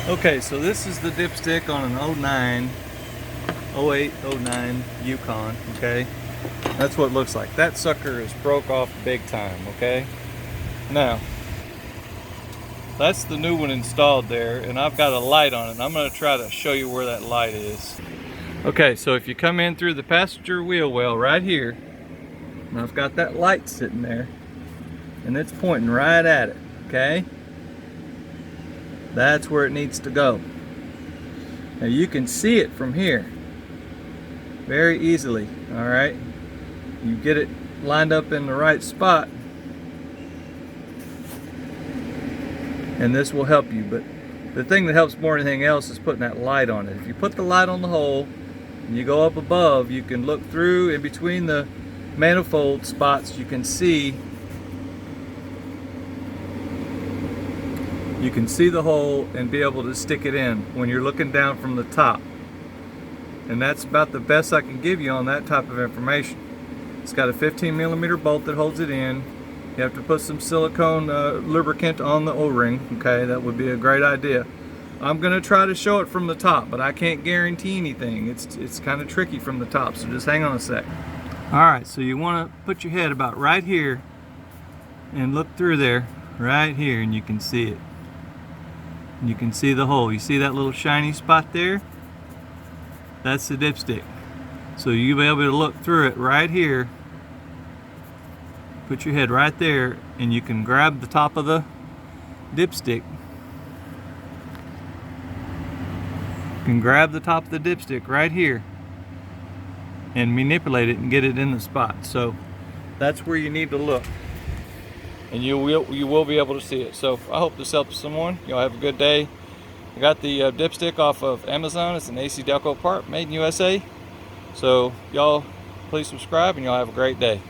Okay, so this is the dipstick on an 08, 09 Yukon, okay? That's what it looks like. That sucker is broke off big time, okay? Now, that's the new one installed there, and I've got a light on it, and I'm gonna try to show you where that light is. Okay, so if you come in through the passenger wheel well right here, and I've got that light sitting there, and it's pointing right at it, okay? That's where it needs to go. Now you can see it from here very easily, all right? You get it lined up in the right spot, and this will help you. But the thing that helps more than anything else is putting that light on it. If you put the light on the hole and you go up above, you can look through in between the manifold spots. You can see the hole and be able to stick it in when you're looking down from the top. And that's about the best I can give you on that type of information. It's got a 15mm bolt that holds it in. You have to put some silicone lubricant on the O-ring, okay? That would be a great idea. I'm gonna try to show it from the top, but I can't guarantee anything. It's kind of tricky from the top, so just hang on a sec. All right, so you wanna put your head about right here and look through there, right here, and you can see it. You can see the hole. You see that little shiny spot there? That's the dipstick. So you'll be able to look through it right here. Put your head right there and you can grab the top of the dipstick. You can grab the top of the dipstick right here and manipulate it and get it in the spot. So that's where you need to look. And you will be able to see it. So I hope this helps someone. Y'all have a good day. I got the dipstick off of Amazon. It's an AC Delco part, made in USA. So y'all please subscribe and y'all have a great day.